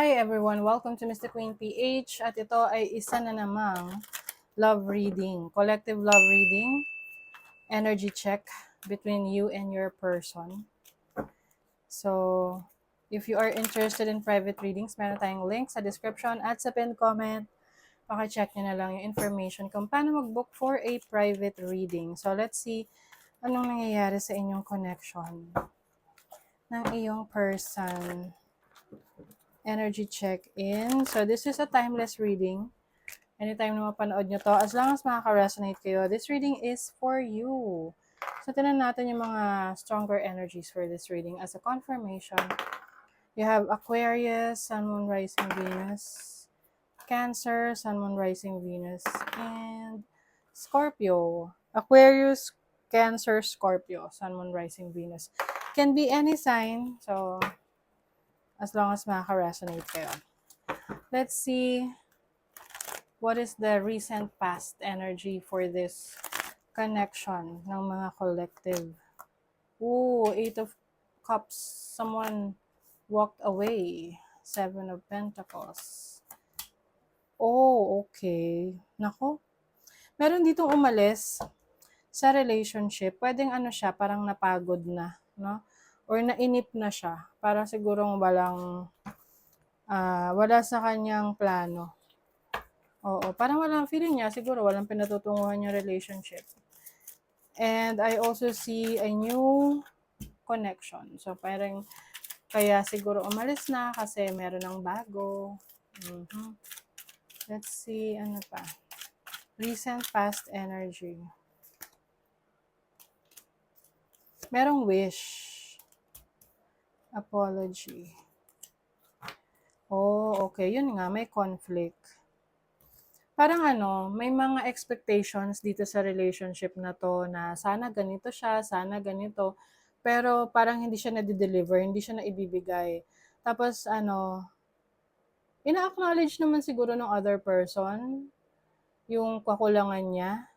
Hi everyone! Welcome to Mr. Queen PH at ito ay isa na namang love reading, collective love reading, energy check between you and your person. So, if you are interested in private readings, meron tayong link sa description at sa pinned comment. Paki-check nyo na lang yung information kung paano mag-book for a private reading. So, let's see anong nangyayari sa inyong connection ng iyong person. Energy check-in. So, this is a timeless reading. Anytime na mapanood nyo to, as long as makaka-resonate kayo, this reading is for you. So, tinan natin yung mga stronger energies for this reading. As a confirmation, you have Aquarius, Sun, Moon, Rising, Venus, Cancer, Sun, Moon, Rising, Venus, and Scorpio. Aquarius, Cancer, Scorpio, Sun, Moon, Rising, Venus. Can be any sign, so as long as makaka-resonate kayo. Let's see what is the recent past energy for this connection ng mga collective. Ooh, Eight of Cups. Someone walked away. Seven of Pentacles. Oh, okay. Nako. Meron ditong umalis sa relationship. Pwedeng ano siya, parang napagod na, no? Or nainip na siya. Para sigurong wala sa kanyang plano. Oo, parang walang feeling niya, siguro walang pinatutunguhan yung relationship. And I also see a new connection. So, parang kaya siguro umalis na kasi meron ng bago. Let's see, ano pa. Recent past energy. Merong wish. Apology. Oh, okay. Yun nga, may conflict. Parang ano, may mga expectations dito sa relationship na to na sana ganito siya, sana ganito. Pero parang hindi siya na-deliver, hindi siya naibibigay. Tapos ano, ina-acknowledge naman siguro ng other person yung kakulangan niya.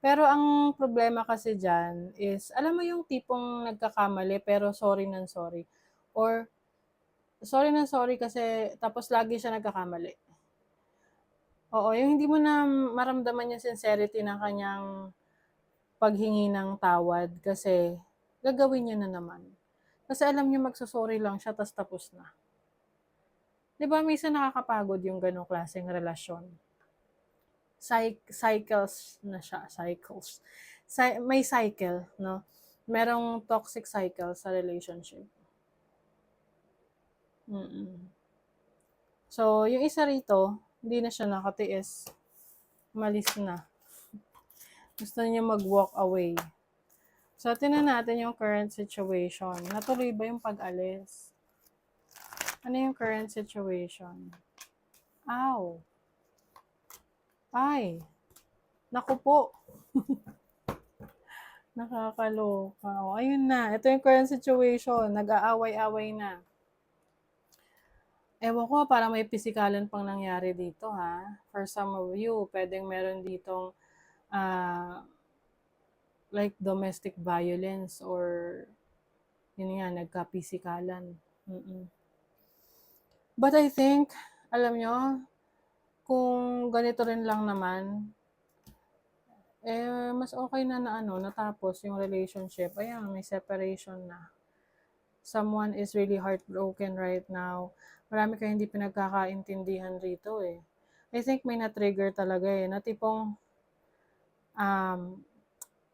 Pero ang problema kasi dyan is, alam mo yung tipong nagkakamali pero sorry ng sorry. Or sorry ng sorry kasi tapos lagi siya nagkakamali. Oo, yung hindi mo na maramdaman yung sincerity ng kanyang paghingi ng tawad kasi gagawin niya na naman. Kasi alam niya magsusorry lang siya tapos na. 'Di ba minsan nakakapagod yung ganong klaseng relasyon. Cycles na siya, cycles. May cycle, no? Merong toxic cycle sa relationship. So, yung isa rito, hindi na siya nakatiis. Malis na. Gusto niya mag-walk away. So, tingnan natin yung current situation. Natuloy ba yung pag-alis? Ano yung current situation? Ow! Ay! Naku po! Nakakaloka. O, ayun na. Ito yung current situation. Nag-aaway-away na. Ewan ko, parang may pisikalan pang nangyari dito, ha? For some of you, pwedeng meron ditong like domestic violence or yun nga, nagka-pisikalan. But I think, alam nyo, kung ganito rin lang naman, mas okay na natapos yung relationship. Ayan, may separation na. Someone is really heartbroken right now. Marami kayong hindi pinagkakaintindihan rito eh. I think may na-trigger talaga eh, na tipong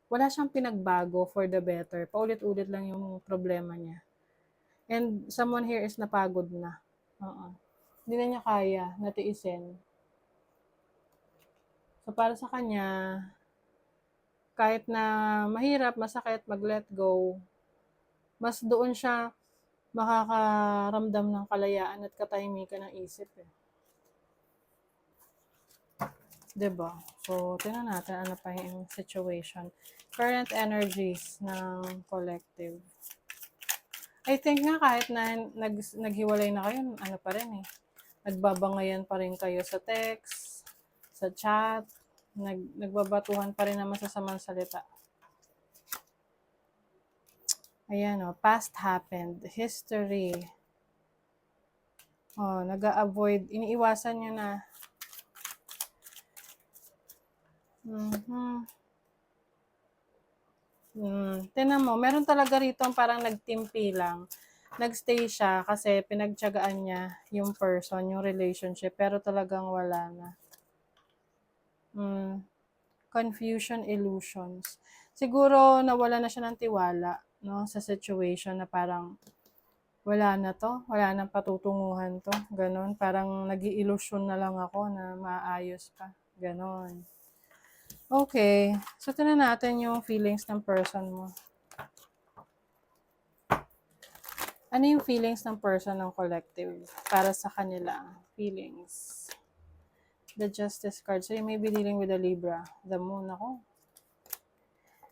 wala siyang pinagbago for the better. Paulit-ulit lang yung problema niya. And someone here is napagod na. Hindi na niya kaya natiisin. So para sa kanya, kahit na mahirap, masakit mag-let go, mas doon siya makakaramdam ng kalayaan at katahimikan ng isip eh. 'Di ba? So, tingnan natin ano pa yung situation. Current energies ng collective. I think nga kahit na naghiwalay na kayo, ano pa rin eh. Nagbabangayan pa rin kayo sa text, sa chat, nagbabatuhan pa rin naman sa masasamang salita. Ayan o, past happened, history. Oh, nag-a-avoid, iniiwasan niya na. Mhm. Tingnan mo, meron talaga rito parang nagtimpi lang. Nagstay siya kasi pinagtiyagaan niya yung person, yung relationship, pero talagang wala na. Confusion, illusions. Siguro nawala na siya ng tiwala, no, sa situation na parang wala na 'to, wala nang patutunguhan 'to, gano'n. Parang nag-iilusyon na lang ako na maayos pa, gano'n. Okay, so tingnan natin yung feelings ng person mo. Ano yung feelings ng person ng collective para sa kanila? Feelings. The Justice card. So you may be dealing with a Libra. The Moon, ako.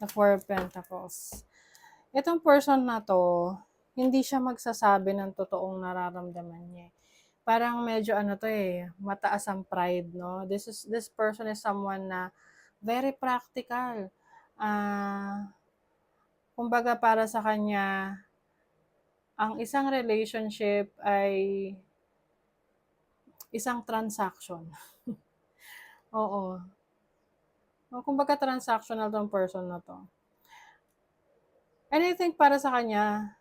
The Four of Pentacles. Itong person na to, hindi siya magsasabi ng totoong nararamdaman niya. Parang medyo ano to mataas ang pride, no? This person is someone na very practical. Kumbaga para sa kanya, ang isang relationship ay isang transaction. Oo. Kumbaga transactional tong person na to. And I think para sa kanya,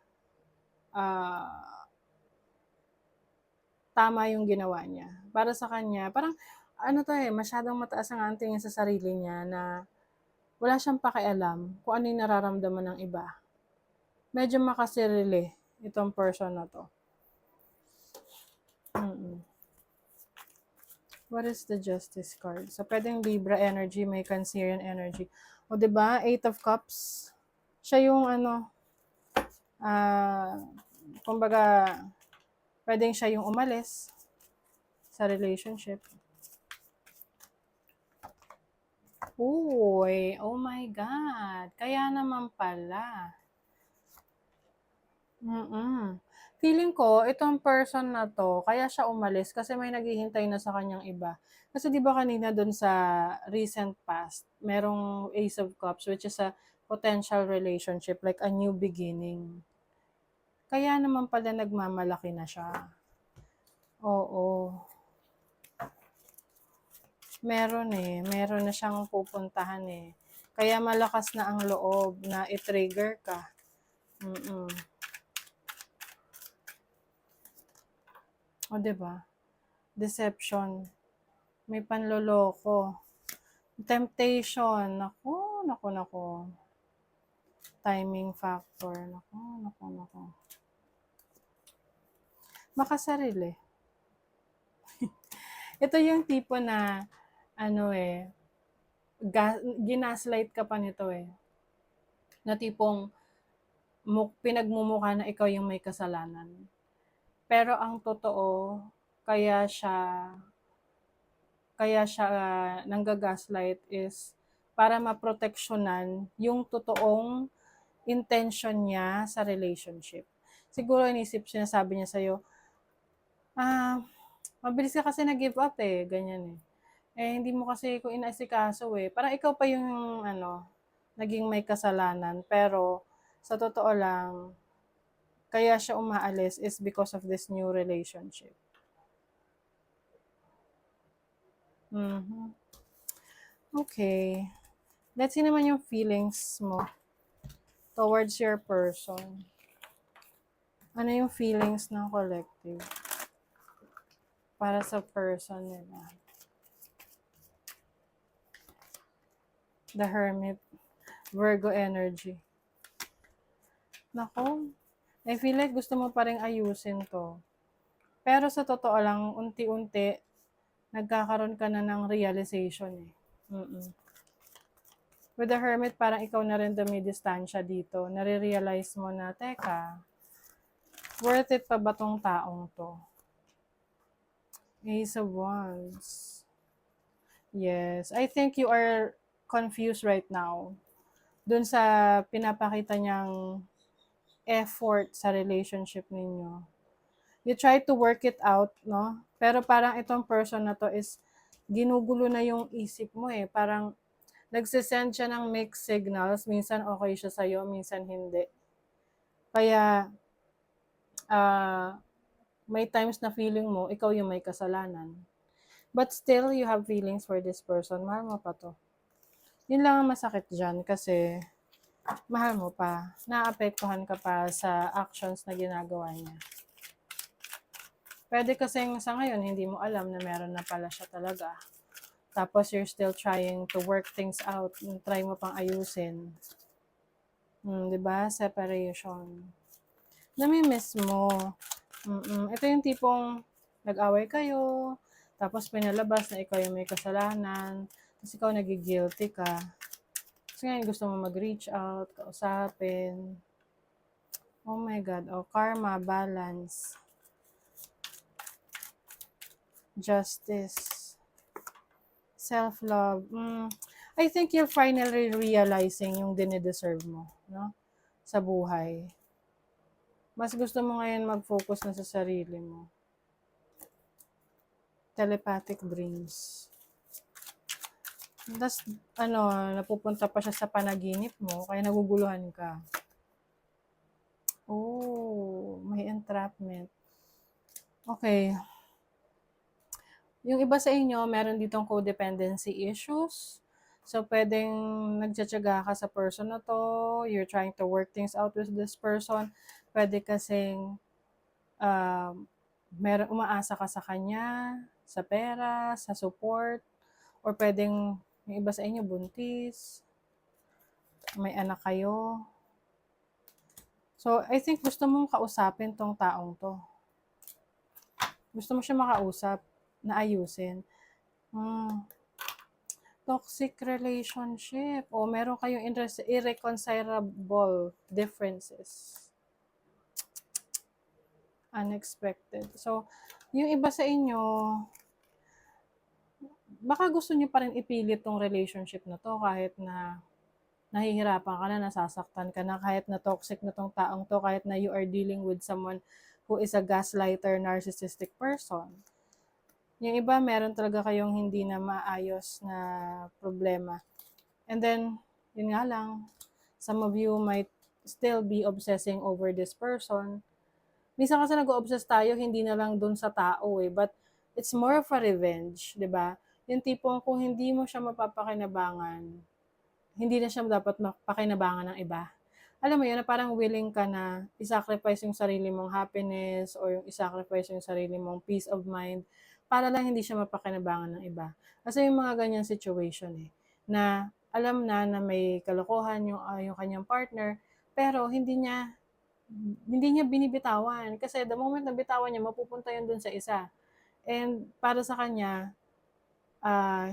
tama yung ginawa niya. Para sa kanya, parang ano to masyadong mataas ang tingin sa sarili niya na wala siyang pakialam kung ano yung nararamdaman ng iba. Medyo makasarili itong person na to. What is the Justice card? So, pwedeng Libra energy, may Cancerian energy. O, diba? Eight of Cups. Siya yung ano, kumbaga, pwedeng siya yung umalis sa relationship. Uy, oh my God. Kaya naman pala. Feeling ko, itong person na to, kaya siya umalis kasi may naghihintay na sa kanyang iba. Kasi di ba kanina dun sa recent past, merong Ace of Cups, which is a potential relationship, like a new beginning. Kaya naman pala nagmamalaki na siya. Oo. Meron na siyang pupuntahan Kaya malakas na ang loob na i-trigger ka. O, diba? Deception. May panloloko. Temptation. Naku. Timing factor. Naku. Makasarili. Ito yung tipo na, ginaslight ka pa nito Na tipong, pinagmumukha na ikaw yung may kasalanan. Pero ang totoo, kaya siya nanggagaslight is para maproteksyonan yung totoong intention niya sa relationship. Siguro inisip siya, sabi niya sa'yo, mabilis ka kasi nag-give up ganyan hindi mo kasi ko inasikaso Parang ikaw pa yung naging may kasalanan. Pero sa totoo lang, kaya siya umaalis is because of this new relationship. Okay. Let's see naman yung feelings mo towards your person. Ano yung feelings ng collective para sa person nila? The Hermit. Virgo energy. Nako, I feel like gusto mo pa rin ayusin to. Pero sa totoo lang, unti-unti, nagkakaroon ka na ng realization With the Hermit, parang ikaw na rin dumidistansya dito. Nare-realize mo na, teka, worth it pa ba tong taong to? Ace of Wands. Yes, I think you are confused right now. Dun sa pinapakita niyang effort sa relationship ninyo. You try to work it out, no? Pero parang itong person na to is ginugulo na yung isip mo Parang nagsisend siya ng mixed signals. Minsan okay siya sa'yo, minsan hindi. Kaya, may times na feeling mo, ikaw yung may kasalanan. But still, you have feelings for this person. Mahal mo pa to. Yun lang ang masakit dyan kasi mahal mo pa. Naapektuhan ka pa sa actions na ginagawa niya. Pwede kasing sa ngayon, hindi mo alam na meron na pala siya talaga. Tapos you're still trying to work things out. Try mo pang ayusin. Diba? Separation. Namimiss mo. Ito yung tipong nag-away kayo, tapos pinalabas na ikaw yung may kasalanan, tapos ikaw nagigilty ka. Kasi ngayon gusto mo mag-reach out, kausapin. Oh my God. Oh, karma, balance, justice, self-love. I think you're finally realizing yung dinideserve mo, no? Sa buhay. Mas gusto mo ngayon mag-focus na sa sarili mo. Telepathic dreams. Tapos, napupunta pa siya sa panaginip mo, kaya naguguluhan ka. Oh, may entrapment. Okay. Yung iba sa inyo, meron ditong codependency issues. So, pwedeng nagtsatsaga ka sa person na to, you're trying to work things out with this person. Pwede kasing meron umaasa ka sa kanya, sa pera, sa support, or pwedeng yung iba sa inyo buntis, may anak kayo. So, I think gusto mong kausapin tong taong to. Gusto mo siya makausap, na ayusin. Toxic relationship. O meron kayong irreconcilable differences. Unexpected. So, yung iba sa inyo, baka gusto nyo pa rin ipilit tong relationship na to kahit na nahihirapan ka na, nasasaktan ka na, kahit na toxic na tong taong to, kahit na you are dealing with someone who is a gaslighter, narcissistic person. Yung iba, meron talaga kayong hindi na maayos na problema. And then, yun nga lang, some of you might still be obsessing over this person. Minsan kasi nag-obsess tayo, hindi na lang dun sa tao but it's more of a revenge, di ba? Yung tipong kung hindi mo siya mapapakinabangan, hindi na siya dapat mapakinabangan ng iba. Alam mo yun, na parang willing ka na i-sacrifice yung sarili mong happiness or yung i-sacrifice yung sarili mong peace of mind para lang hindi siya mapakinabangan ng iba. Kasi yung mga ganyan situation na alam na may kalokohan yung kanyang partner, pero hindi niya binibitawan. Kasi the moment na bitawan niya, mapupunta yun dun sa isa. And para sa kanya,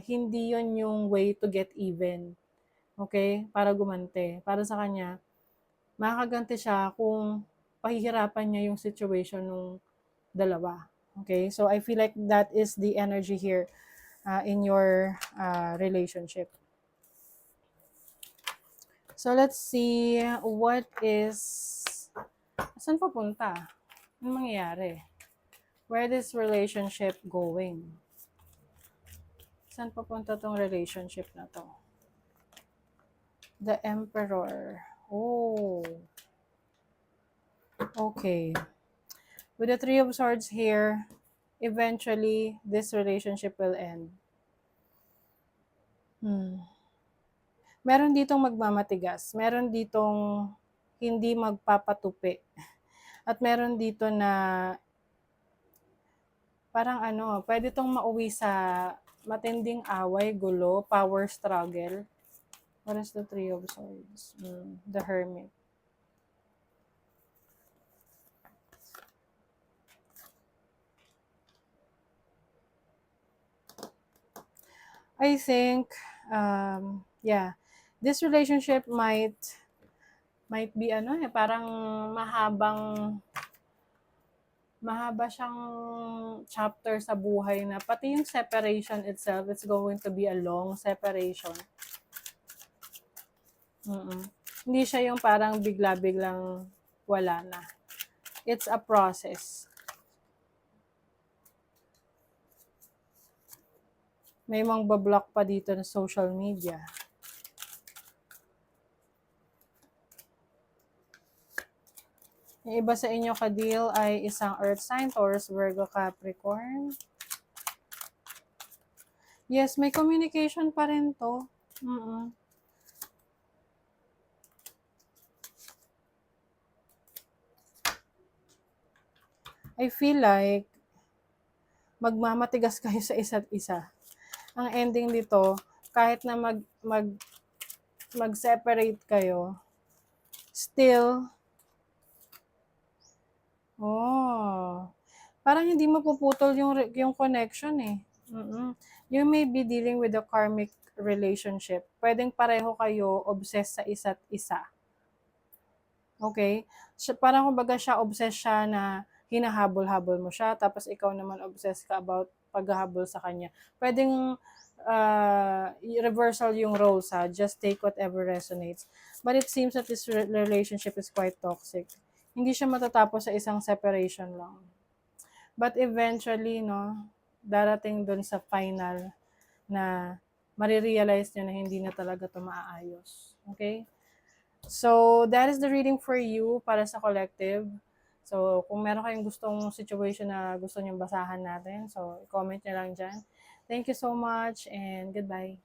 hindi yun yung way to get even. Okay? Para gumante. Para sa kanya, makakaganti siya kung pahihirapan niya yung situation ng dalawa. Okay? So, I feel like that is the energy here in your relationship. So, let's see what is... Saan papunta? Anong mangyayari? Where this relationship going? Saan papunta tong relationship na to? The Emperor. Oh. Okay. With the Three of Swords here, eventually, this relationship will end. Meron ditong magmamatigas. Meron ditong hindi magpapatupi. At meron dito na parang pwede tong mauwi sa matinding away, gulo, power struggle. What is the Three of Swords? The Hermit. I think, this relationship might be parang mahaba siyang chapter sa buhay na pati yung separation itself, it's going to be a long separation. Hindi siya yung parang bigla-biglang wala na. It's a process. May mga block pa dito na social media. Yung iba sa inyo ka-deal ay isang Earth sign, Taurus, Virgo, Capricorn. Yes, may communication pa rin to. I feel like magmamatigas kayo sa isa't isa. Ang ending dito, kahit na mag-separate kayo, still, parang hindi mapuputol yung connection eh. You may be dealing with a karmic relationship. Pwedeng pareho kayo obsessed sa isa't isa. Okay? Parang kumbaga siya obsessed siya na hinahabol-habol mo siya, tapos ikaw naman obsessed ka about paghahabol sa kanya. Pwedeng reversal yung roles ha. Just take whatever resonates. But it seems that this relationship is quite toxic. Hindi siya matatapos sa isang separation lang. But eventually, no, darating dun sa final na marirealize nyo na hindi na talaga ito maaayos. Okay? So, that is the reading for you para sa collective. So, kung meron kayong gustong situation na gusto nyong basahan natin, so, comment nyo lang dyan. Thank you so much and goodbye.